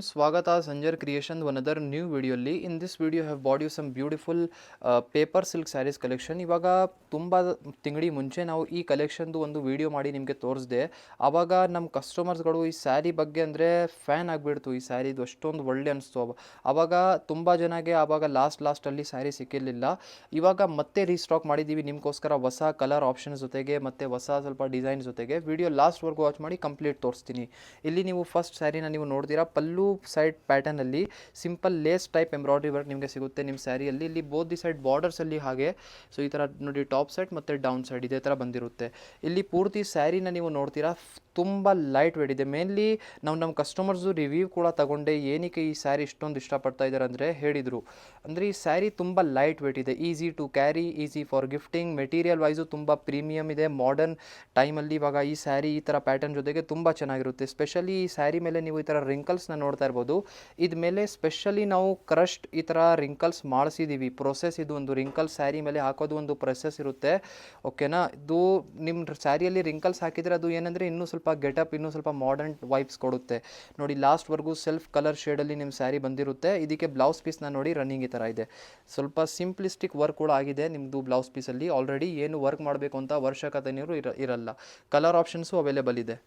ಸ್ವಾಗತ Sanjar creation one other new ವಿಡಿಯೋಲಿ. In this video have brought you some beautiful paper silk saris collection. ಇವಾಗ ತುಂಬ ತಿಂಗಳಿ ಮುಂಚೆ ನಾವು ಈ ಕಲೆಕ್ಷನ್ದು ಒಂದು ವಿಡಿಯೋ ಮಾಡಿ ನಿಮಗೆ ತೋರಿಸಿದೆ. ಆವಾಗ ನಮ್ಮ ಕಸ್ಟಮರ್ಸ್ಗಳು ಈ ಸ್ಯಾರಿ ಬಗ್ಗೆ ಅಂದರೆ ಫ್ಯಾನ್ ಆಗಿಬಿಡ್ತು. ಈ ಸ್ಯಾರಿದು ಅಷ್ಟೊಂದು ಒಳ್ಳೆ ಅನಿಸ್ತು. ಆವಾಗ ತುಂಬ ಜನಗೆ ಆವಾಗ ಲಾಸ್ಟಲ್ಲಿ ಸ್ಯಾರಿ ಸಿಕ್ಕಿರಲಿಲ್ಲ. ಇವಾಗ ಮತ್ತೆ ರೀಸ್ಟಾಕ್ ಮಾಡಿದ್ದೀವಿ ನಿಮಗೋಸ್ಕರ ಹೊಸ ಕಲರ್ ಆಪ್ಷನ್ಸ್ ಜೊತೆಗೆ ಮತ್ತು ಹೊಸ ಸ್ವಲ್ಪ ಡಿಸೈನ್ ಜೊತೆಗೆ. ವಿಡಿಯೋ ಲಾಸ್ಟ್ವರೆಗೂ ವಾಚ್ ಮಾಡಿ ಕಂಪ್ಲೀಟ್ ತೋರಿಸ್ತೀನಿ. ಇಲ್ಲಿ ನೀವು ಫಸ್ಟ್ ಸ್ಯಾರಿನ ನೀವು ನೋಡ್ತೀರಾ, ಪಲ್ಲು ಸೈಡ್ ಪ್ಯಾಟರ್ನಲ್ಲಿ simple lace type embroidery work ನಿಮಗೆ ಸಿಗುತ್ತೆ ನಿಮ್ಮ ಸ್ಯಾರಿಯಲ್ಲಿ. ಇಲ್ಲಿ ಬೋತ್ ದಿ ಸೈಡ್ ಬಾರ್ಡರ್ಸಲ್ಲಿ ಹಾಗೆ ಸೊ ಈ ಥರ ನೋಡಿ, ಟಾಪ್ ಸೈಡ್ ಮತ್ತು ಡೌನ್ ಸೈಡ್ ಇದೇ ಥರ ಬಂದಿರುತ್ತೆ. ಇಲ್ಲಿ ಪೂರ್ತಿ ಸ್ಯಾರಿನ ನೀವು ನೋಡ್ತೀರಾ, ತುಂಬ ಲೈಟ್ ವೇಟ್ ಇದೆ. ಮೇನ್ಲಿ ನಮ್ಮ ಕಸ್ಟಮರ್ಸು ರಿವ್ಯೂ ಕೂಡ ತಗೊಂಡೆ, ಏನಕ್ಕೆ ಈ ಸ್ಯಾರಿ ಇಷ್ಟೊಂದು ಇಷ್ಟಪಡ್ತಾ ಇದ್ದಾರೆ ಅಂದರೆ ಹೇಳಿದರು. ಅಂದರೆ ಈ ಸ್ಯಾರಿ ತುಂಬ ಲೈಟ್ ವೇಟ್ ಇದೆ, easy to carry, easy for gifting. Material wise ತುಂಬ ಪ್ರೀಮಿಯಮ್ ಇದೆ. ಮಾಡರ್ನ್ ಟೈಮಲ್ಲಿ ಇವಾಗ ಈ ಸ್ಯಾರಿ ಈ ಥರ ಪ್ಯಾಟರ್ನ್ ಜೊತೆಗೆ ತುಂಬ ಚೆನ್ನಾಗಿರುತ್ತೆ. ಸ್ಪೆಷಲಿ ಈ ಸ್ಯಾರಿ ಮೇಲೆ ನೀವು ಈ ಥರ ರಿಂಕಲ್ಸ್ನ ನೋಡ್ತಾ ಇರ್ಬೋದು. ಇದು ಮೇಲೆ ಸ್ಪೆಷಲಿ ನಾವು ಕ್ರಶ್ಡ್ ಈ ಥರ ರಿಂಕಲ್ಸ್ ಮಾಡಿಸಿದ್ದೀವಿ. ಪ್ರೊಸೆಸ್ ಇದು ಒಂದು ರಿಂಕಲ್ ಸ್ಯಾರಿ ಮೇಲೆ ಹಾಕೋದು ಒಂದು ಪ್ರೊಸೆಸ್ ಇರುತ್ತೆ, ಓಕೆನಾ. ಇದು ನಿಮ್ಮ ಸ್ಯಾರಿಯಲ್ಲಿ ರಿಂಕಲ್ಸ್ ಹಾಕಿದರೆ ಅದು ಏನಂದರೆ ಇನ್ನೂ ಸ್ವಲ್ಪ ಗೆಟಪ್, ಇನ್ನೂ ಸ್ವಲ್ಪ ಮಾಡರ್ನ್ ವೈಬ್ಸ್ ಕೊಡುತ್ತೆ. ನೋಡಿ ಲಾಸ್ಟ್ವರೆಗೂ ಸೆಲ್ಫ್ ಕಲರ್ ಶೇಡಲ್ಲಿ ನಿಮ್ಮ ಸ್ಯಾರಿ ಬಂದಿರುತ್ತೆ. ಇದಕ್ಕೆ ಬ್ಲೌಸ್ ಪೀಸ್ನ ನೋಡಿ ರನ್ನಿಂಗ್ ಈ ಥರ ಇದೆ. ಸ್ವಲ್ಪ ಸಿಂಪ್ಲಿಸ್ಟಿಕ್ ವರ್ಕ್ ಕೂಡ ಆಗಿದೆ ನಿಮ್ಮದು ಬ್ಲೌಸ್ ಪೀಸಲ್ಲಿ. ಆಲ್ರೆಡಿ ಏನು ವರ್ಕ್ ಮಾಡಬೇಕು ಅಂತ ಅವಶ್ಯಕತೆ ಇರಲ್ಲ. ಕಲರ್ ಆಪ್ಷನ್ಸು ಅವೈಲೇಬಲ್ ಇದೆ.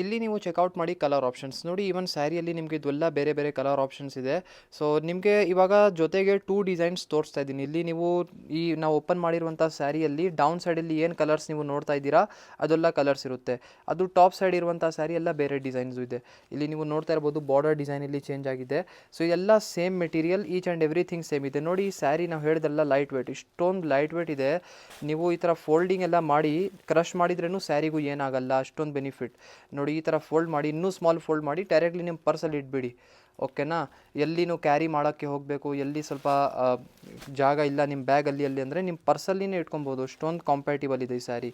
ಇಲ್ಲಿ ನೀವು ಚೆಕ್ಔಟ್ ಮಾಡಿ ಕಲರ್ ಆಪ್ಷನ್ಸ್ ನೋಡಿ. ಈವನ್ ಸ್ಯಾರಿಯಲ್ಲಿ ನಿಮಗೆ ಇದೆಲ್ಲ ಬೇರೆ ಬೇರೆ ಕಲರ್ ಆಪ್ಷನ್ಸ್ ಇದೆ. ಸೊ ನಿಮಗೆ ಇವಾಗ ಜೊತೆಗೆ 2 ಡಿಸೈನ್ಸ್ ತೋರಿಸ್ತಾ ಇದ್ದೀನಿ. ಇಲ್ಲಿ ನೀವು ಈ ನಾವು ಓಪನ್ ಮಾಡಿರುವಂಥ ಸ್ಯಾರಿಯಲ್ಲಿ ಡೌನ್ ಸೈಡಲ್ಲಿ ಏನು ಕಲರ್ಸ್ ನೀವು ನೋಡ್ತಾ ಇದ್ದೀರಾ ಅದೆಲ್ಲ ಕಲರ್ಸ್ ಇರುತ್ತೆ. ಅದು ಟಾಪ್ ಸೈಡ್ ಇರುವಂಥ ಸ್ಯಾರಿ ಎಲ್ಲ ಬೇರೆ ಡಿಸೈನ್ಸು ಇದೆ. ಇಲ್ಲಿ ನೀವು ನೋಡ್ತಾ ಇರ್ಬೋದು, ಬಾರ್ಡರ್ ಡಿಸೈನ್ ಇಲ್ಲಿ ಚೇಂಜ್ ಆಗಿದೆ. ಸೊ ಇದೆಲ್ಲ same material, each and everything same ಇದೆ. ನೋಡಿ ಈ ಸ್ಯಾರಿ ನಾವು ಹೇಳಿದೆಲ್ಲ ಲೈಟ್ ವೇಟ್, ಇಷ್ಟೊಂದು ಲೈಟ್ ವೇಟ್ ಇದೆ. ನೀವು ಈ ಥರ ಫೋಲ್ಡಿಂಗ್ ಎಲ್ಲ ಮಾಡಿ ಕ್ರಶ್ ಮಾಡಿದ್ರೂ ಸ್ಯಾರಿಗೂ ಏನಾಗಲ್ಲ, ಅಷ್ಟೊಂದು ಬೆನಿಫಿಟ್. ನೋಡಿ ಈ ಥರ ಫೋಲ್ಡ್ ಮಾಡಿ, ಇನ್ನೂ ಸ್ಮಾಲ್ ಫೋಲ್ಡ್ ಮಾಡಿ ಡೈರೆಕ್ಟ್ಲಿ ನಿಮ್ಮ ಪರ್ಸಲ್ಲಿ ಇಟ್ಬಿಡಿ, ಓಕೆನಾ. ಎಲ್ಲಿನೂ ಕ್ಯಾರಿ ಮಾಡೋಕ್ಕೆ ಹೋಗಬೇಕು, ಎಲ್ಲಿ ಸ್ವಲ್ಪ ಜಾಗ ಇಲ್ಲ ನಿಮ್ಮ ಬ್ಯಾಗಲ್ಲಿ ಅಂದರೆ ನಿಮ್ಮ ಪರ್ಸಲ್ಲಿನೇ ಇಟ್ಕೊಬೋದು. ಅಷ್ಟೊಂದು ಕಾಂಪ್ಯಾಟಿಬಲ್ ಇದೆ ಈ ಸ್ಯಾರಿ,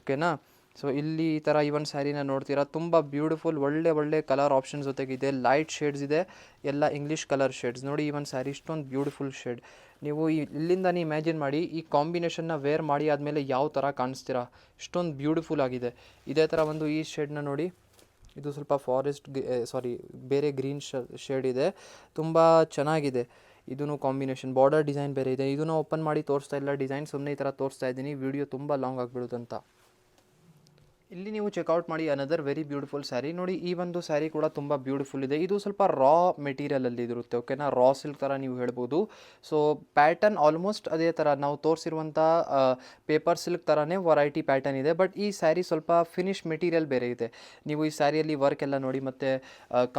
ಓಕೆನಾ. ಸೊ ಇಲ್ಲಿ ಈ ಥರ ಇವನ್ ಸ್ಯಾರಿನ ನೋಡ್ತೀರಾ, ತುಂಬ ಬ್ಯೂಟಿಫುಲ್ ಒಳ್ಳೆ ಕಲರ್ ಆಪ್ಷನ್ಸ್ ಜೊತೆಗಿದೆ. ಲೈಟ್ ಶೇಡ್ಸ್ ಇದೆ, ಎಲ್ಲ ಇಂಗ್ಲೀಷ್ ಕಲರ್ ಶೇಡ್ಸ್. ನೋಡಿ ಇವನ್ ಸ್ಯಾರಿ ಇಷ್ಟೊಂದು ಬ್ಯೂಟಿಫುಲ್ ಶೇಡ್. ನೀವು ಇಲ್ಲಿಂದನೇ ಇಮ್ಯಾಜಿನ್ ಮಾಡಿ ಈ ಕಾಂಬಿನೇಷನ್ನ ವೇರ್ ಮಾಡಿ ಆದಮೇಲೆ ಯಾವ ಥರ ಕಾಣಿಸ್ತೀರಾ. ಇಷ್ಟೊಂದು ಬ್ಯೂಟಿಫುಲ್ ಆಗಿದೆ. ಇದೇ ಥರ ಒಂದು ಈ ಶೇಡ್ನ ನೋಡಿ, ಇದು ಸ್ವಲ್ಪ ಬೇರೆ ಗ್ರೀನ್ ಶೇಡ್ ಇದೆ, ತುಂಬ ಚೆನ್ನಾಗಿದೆ. ಇದೂ ಕಾಂಬಿನೇಷನ್, ಬಾರ್ಡರ್ ಡಿಸೈನ್ ಬೇರೆ ಇದೆ. ಇದನ್ನು ಓಪನ್ ಮಾಡಿ ತೋರಿಸ್ತಾ ಇಲ್ಲ ಡಿಸೈನ್, ಸುಮ್ಮನೆ ಈ ಥರ ತೋರಿಸ್ತಾ ಇದ್ದೀನಿ, ವಿಡಿಯೋ ತುಂಬ ಲಾಂಗ್ ಆಗಿಬಿಡುತ್ತಂತ. ಇಲ್ಲಿ ನೀವು ಚೆಕ್ಔಟ್ ಮಾಡಿ ಅನದರ್ ವೆರಿ ಬ್ಯೂಟಿಫುಲ್ ಸ್ಯಾರಿ. ನೋಡಿ ಈ ಒಂದು ಸ್ಯಾರಿ ಕೂಡ ತುಂಬ ಬ್ಯೂಟಿಫುಲ್ ಇದೆ. ಇದು ಸ್ವಲ್ಪ ರಾ ಮೆಟೀರಿಯಲಲ್ಲಿ ಇರುತ್ತೆ, ಓಕೆನಾ. ರಾ ಸಿಲ್ಕ್ ಥರ ನೀವು ಹೇಳ್ಬೋದು. ಸೊ ಪ್ಯಾಟರ್ನ್ ಆಲ್ಮೋಸ್ಟ್ ಅದೇ ಥರ ನಾವು ತೋರಿಸಿರುವಂಥ ಪೇಪರ್ ಸಿಲ್ಕ್ ಥರನೇ ವೆರೈಟಿ ಪ್ಯಾಟರ್ನ್ ಇದೆ. ಬಟ್ ಈ ಸ್ಯಾರಿ ಸ್ವಲ್ಪ ಫಿನಿಶ್ ಮೆಟೀರಿಯಲ್ ಬೇರೆ ಇದೆ. ನೀವು ಈ ಸ್ಯಾರಿಯಲ್ಲಿ ವರ್ಕ್ ಎಲ್ಲ ನೋಡಿ, ಮತ್ತು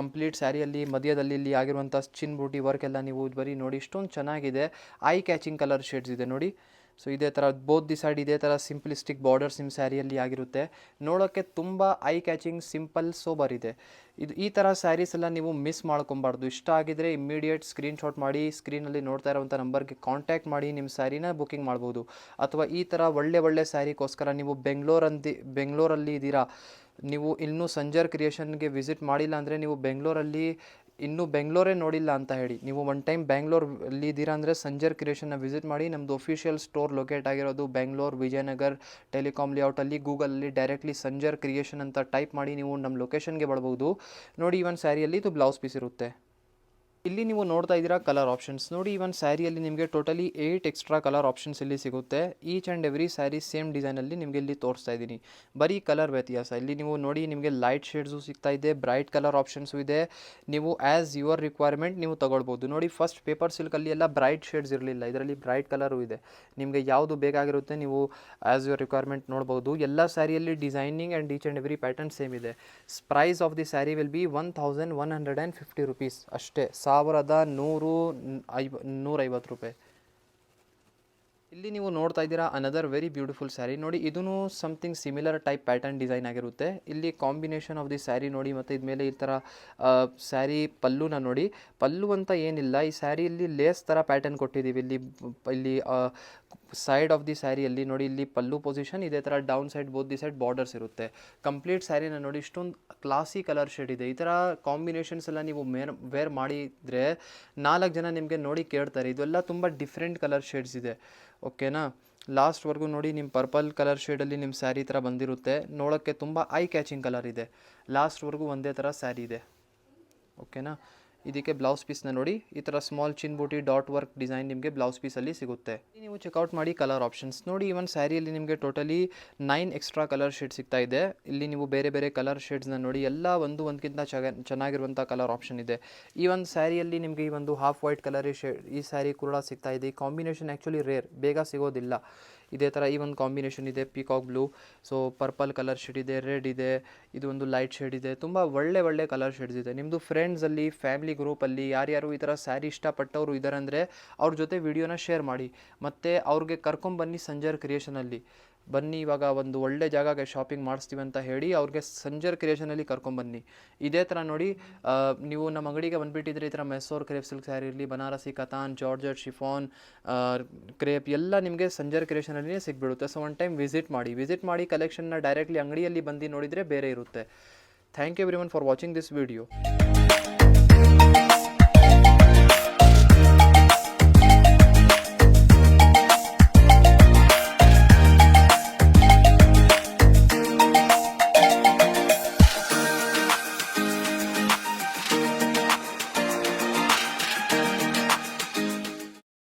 ಕಂಪ್ಲೀಟ್ ಸ್ಯಾರಿಯಲ್ಲಿ ಮಧ್ಯದಲ್ಲಿ ಇಲ್ಲಿ ಆಗಿರುವಂಥ ಚಿನ್ ಬೂಟಿ ವರ್ಕ್ ಎಲ್ಲ ನೀವು ಬರೀ ನೋಡಿ, ಇಷ್ಟೊಂದು ಚೆನ್ನಾಗಿದೆ. ಐ ಕ್ಯಾಚಿಂಗ್ ಕಲರ್ ಶೇಡ್ಸ್ ಇದೆ ನೋಡಿ. ಸೊ ಇದೇ ಥರ ಬೋತ್ ದಿ ಸೈಡ್ ಇದೇ ಥರ ಸಿಂಪ್ಲಿಸ್ಟಿಕ್ ಬಾರ್ಡರ್ಸ್ ನಿಮ್ಮ ಸ್ಯಾರಿಯಲ್ಲಿ ಆಗಿರುತ್ತೆ. ನೋಡೋಕ್ಕೆ ತುಂಬ ಐ ಕ್ಯಾಚಿಂಗ್, ಸಿಂಪಲ್, ಸೋಬರ್ ಇದೆ. ಈ ಥರ ಸ್ಯಾರೀಸ್ ಎಲ್ಲ ನೀವು ಮಿಸ್ ಮಾಡ್ಕೊಬಾರ್ದು. ಇಷ್ಟ ಆಗಿದರೆ ಇಮ್ಮಿಡಿಯೇಟ್ ಸ್ಕ್ರೀನ್ಶಾಟ್ ಮಾಡಿ ಸ್ಕ್ರೀನಲ್ಲಿ ನೋಡ್ತಾ ಇರೋವಂಥ ನಂಬರ್ಗೆ ಕಾಂಟ್ಯಾಕ್ಟ್ ಮಾಡಿ ನಿಮ್ಮ ಸ್ಯಾರಿನ ಬುಕ್ಕಿಂಗ್ ಮಾಡ್ಬೋದು. ಅಥವಾ ಈ ಥರ ಒಳ್ಳೆ ಸ್ಯಾರಿಗೋಸ್ಕರ ನೀವು ಬೆಂಗಳೂರಲ್ಲಿ ಇದ್ದೀರಾ, ನೀವು ಇನ್ನೂ ಸಂಜರ್ ಕ್ರಿಯೇಷನ್ಗೆ ವಿಸಿಟ್ ಮಾಡಿಲ್ಲ ಅಂದರೆ ನೀವು ಬೆಂಗಳೂರೇ ನೋಡಿಲ್ಲ ಅಂತ ಹೇಳಿ. ನೀವು ಒನ್ ಟೈಮ್ ಬೆಂಗಳೂರಲ್ಲಿ ಇದ್ದೀರಾ ಅಂದರೆ ಸಂಜರ್ ಕ್ರಿಯೇಷನ್ನ ವಿಸಿಟ್ ಮಾಡಿ. ನಮ್ಮದು ಒಫಿಷಿಯಲ್ ಸ್ಟೋರ್ ಲೊಕೇಟ್ ಆಗಿರೋದು ಬೆಂಗಳೂರು ವಿಜಯನಗರ್ ಟೆಲಿಕಾಮ್ ಲೇಔಟಲ್ಲಿ. ಗೂಗಲಲ್ಲಿ ಡೈರೆಕ್ಟ್ಲಿ ಸಂಜರ್ ಕ್ರಿಯೇಷನ್ ಅಂತ ಟೈಪ್ ಮಾಡಿ ನೀವು ನಮ್ಮ ಲೊಕೇಶನ್ಗೆ ಬರ್ಬೋದು. ನೋಡಿ ಇವನ್ ಸ್ಯಾರಿಯಲ್ಲಿ ಇದು ಬ್ಲೌಸ್ ಪೀಸ್ ಇರುತ್ತೆ. ಇಲ್ಲಿ ನೀವು ನೋಡ್ತಾ ಇದ್ದೀರಾ ಕಲರ್ ಆಪ್ಷನ್ಸ್ ನೋಡಿ. ಇವನ್ ಸ್ಯಾರಿಯಲ್ಲಿ ನಿಮಗೆ ಟೋಟಲಿ 8 ಎಕ್ಸ್ಟ್ರಾ ಕಲರ್ ಆಪ್ಷನ್ಸ್ ಇಲ್ಲಿ ಸಿಗುತ್ತೆ. Each and every sari same ಡಿಸೈನಲ್ಲಿ ನಿಮಗೆ ಇಲ್ಲಿ ತೋರಿಸ್ತಾ ಇದ್ದೀನಿ. ಬರೀ ಕಲರ್ ವ್ಯತ್ಯಾಸ. ಇಲ್ಲಿ ನೀವು ನೋಡಿ, ನಿಮಗೆ ಲೈಟ್ ಶೇಡ್ಸು ಸಿಗ್ತಾ ಇದೆ, ಬ್ರೈಟ್ ಕಲರ್ ಆಪ್ಷನ್ಸು ಇದೆ. ನೀವು ಆ್ಯಸ್ ಯುವರ್ ರಿಕ್ವೈರ್ಮೆಂಟ್ ನೀವು ತೊಗೊಳ್ಬೋದು. ನೋಡಿ ಫಸ್ಟ್ ಪೇಪರ್ ಸಿಲ್ಕಲ್ಲಿ ಎಲ್ಲ ಬ್ರೈಟ್ ಶೇಡ್ಸ್ ಇರಲಿಲ್ಲ, ಇದರಲ್ಲಿ ಬ್ರೈಟ್ ಕಲರು ಇದೆ. ನಿಮಗೆ ಯಾವುದು ಬೇಕಾಗಿರುತ್ತೆ ನೀವು ಆ್ಯಸ್ ಯುವರ್ ರಿಕ್ವೈರ್ಮೆಂಟ್ ನೋಡ್ಬೋದು. ಎಲ್ಲ ಸ್ಯಾರಿಯಲ್ಲಿ designing and each and every pattern same ಇದೆ. Price of the sari will be 1150 rupees ಅಷ್ಟೇ, 1150 ರೂಪಾಯಿ. ಇಲ್ಲಿ ನೀವು ನೋಡ್ತಾ ಇದ್ದೀರಾ ಅನದರ್ ವೆರಿ ಬ್ಯೂಟಿಫುಲ್ ಸ್ಯಾರಿ ನೋಡಿ. ಇದೂ something similar type pattern design ಆಗಿರುತ್ತೆ. ಇಲ್ಲಿ ಕಾಂಬಿನೇಷನ್ ಆಫ್ ದಿ ಸ್ಯಾರಿ ನೋಡಿ, ಮತ್ತು ಇದ್ಮೇಲೆ ಈ ಥರ ಸ್ಯಾರಿ ಪಲ್ಲುನ ನೋಡಿ. ಪಲ್ಲು ಅಂತ ಏನಿಲ್ಲ, ಈ ಸ್ಯಾರಿಯಲ್ಲಿ ಲೇಸ್ ಥರ ಪ್ಯಾಟರ್ನ್ ಕೊಟ್ಟಿದ್ದೀವಿ. ಇಲ್ಲಿ ಸೈಡ್ ಆಫ್ ದಿ ಸ್ಯಾರಿಯಲ್ಲಿ ನೋಡಿ, ಇಲ್ಲಿ ಪಲ್ಲು ಪೊಸಿಷನ್ ಇದೇ ಥರ, down side both the side borders ಇರುತ್ತೆ. ಕಂಪ್ಲೀಟ್ ಸ್ಯಾರಿನ ನೋಡಿ, ಇಷ್ಟೊಂದು ಕ್ಲಾಸಿ ಕಲರ್ ಶೇಡ್ ಇದೆ. ಈ ಥರ ಕಾಂಬಿನೇಷನ್ಸ್ ಎಲ್ಲ ನೀವು ವೇರ್ ಮಾಡಿದರೆ 4 ಜನ ನಿಮಗೆ ನೋಡಿ ಕೇಳ್ತಾರೆ. ಇದೆಲ್ಲ ತುಂಬ ಡಿಫ್ರೆಂಟ್ ಕಲರ್ ಶೇಡ್ಸ್ ಇದೆ, ಓಕೆನಾ. ಲಾಸ್ಟ್ವರೆಗೂ ನೋಡಿ, ನಿಮ್ಮ ಪರ್ಪಲ್ ಕಲರ್ ಶೇಡಲ್ಲಿ ನಿಮ್ಮ ಸ್ಯಾರಿ ಥರ ಬಂದಿರುತ್ತೆ. ನೋಡೋಕ್ಕೆ ತುಂಬ ಐ ಕ್ಯಾಚಿಂಗ್ ಕಲರ್ ಇದೆ. ಲಾಸ್ಟ್ವರೆಗೂ ಒಂದೇ ಥರ ಸ್ಯಾರಿ ಇದೆ. ಓಕೆನಾ. ಇದಕ್ಕೆ ಬ್ಲೌಸ್ ಪೀಸ್ನ ನೋಡಿ, ಈ ಥರ ಸ್ಮಾಲ್ ಚಿನ್ ಬೂಟಿ ಡಾಟ್ ವರ್ಕ್ ಡಿಸೈನ್ ನಿಮಗೆ ಬ್ಲೌಸ್ ಪೀಸಲ್ಲಿ ಸಿಗುತ್ತೆ. ನೀವು ಚೆಕ್ಔಟ್ ಮಾಡಿ ಕಲರ್ ಆಪ್ಷನ್ಸ್ ನೋಡಿ. ಈ ಒಂದು ಸ್ಯಾರಿಯಲ್ಲಿ ನಿಮಗೆ ಟೋಟಲಿ 9 ಎಕ್ಸ್ಟ್ರಾ ಕಲರ್ ಶೇಡ್ ಸಿಗ್ತಾ ಇದೆ. ಇಲ್ಲಿ ನೀವು ಬೇರೆ ಬೇರೆ ಕಲರ್ ಶೇಡ್ಸ್ನ ನೋಡಿ, ಎಲ್ಲ ಒಂದಕ್ಕಿಂತ ಚೆನ್ನಾಗಿರುವಂಥ ಕಲರ್ ಆಪ್ಷನ್ ಇದೆ. ಈ ಒಂದು ಸ್ಯಾರಿಯಲ್ಲಿ ನಿಮಗೆ ಈ ಒಂದು ಹಾಫ್ ವೈಟ್ ಕಲರ್ ಶೇಡ್ ಈ ಸ್ಯಾರಿ ಕೂಡ ಸಿಗ್ತಾ ಇದೆ. ಈ ಕಾಂಬಿನೇಷನ್ ಆ್ಯಕ್ಚುಲಿ ರೇರ್, ಬೇಗ ಸಿಗೋದಿಲ್ಲ. ಇದೇ ಥರ ಈ ಒಂದು ಕಾಂಬಿನೇಷನ್ ಇದೆ, peacock blue, so purple colour shade ಇದೆ, ರೆಡ್ ಇದೆ, ಇದು ಒಂದು ಲೈಟ್ ಶೇಡ್ ಇದೆ. ತುಂಬ ಒಳ್ಳೆ ಕಲರ್ ಶೇಡ್ಸ್ ಇದೆ. ನಿಮ್ಮದು ಫ್ರೆಂಡ್ಸಲ್ಲಿ, ಫ್ಯಾಮಿಲಿ ಗ್ರೂಪಲ್ಲಿ ಯಾರ್ಯಾರು ಈ ಥರ ಸ್ಯಾರಿ ಇಷ್ಟಪಟ್ಟವರು ಇದ್ದಾರೆ ಅಂದರೆ ಅವ್ರ ಜೊತೆ ವಿಡಿಯೋನ ಶೇರ್ ಮಾಡಿ. ಮತ್ತು ಅವ್ರಿಗೆ ಕರ್ಕೊಂಬನ್ನಿ ಸಂಜರ್ ಕ್ರಿಯೇಷನಲ್ಲಿ ಬನ್ನಿ, ಇವಾಗ ಒಂದು ಒಳ್ಳೆ ಜಾಗಕ್ಕೆ ಶಾಪಿಂಗ್ ಮಾಡಿಸ್ತೀವಿ ಅಂತ ಹೇಳಿ ಅವ್ರಿಗೆ ಸಂಜರ್ ಕ್ರಿಯೇಷನಲ್ಲಿ ಕರ್ಕೊಂಬನ್ನಿ. ಇದೇ ಥರ ನೋಡಿ, ನೀವು ನಮ್ಮ ಅಂಗಡಿಗೆ ಬಂದುಬಿಟ್ಟಿದ್ರೆ ಈ ಥರ ಮೆಸೋರ್ ಕ್ರೇಪ್ ಸಿಲ್ಕ್ ಸ್ಯಾರಿ ಇರಲಿ, Banarasi katan, georgette, chiffon, crepe ಎಲ್ಲ ನಿಮಗೆ ಸಂಜರ್ ಕ್ರಿಯೇಷನಲ್ಲಿಯೇ ಸಿಗ್ಬಿಡುತ್ತೆ. ಸೊ ಒನ್ ಟೈಮ್ ವಿಸಿಟ್ ಮಾಡಿ ಕಲೆಕ್ಷನ್ನ ಡೈರೆಕ್ಟ್ಲಿ ಅಂಗಡಿಯಲ್ಲಿ ಬಂದು ನೋಡಿದರೆ ಬೇರೆ ಇರುತ್ತೆ. Thank you everyone for watching this video.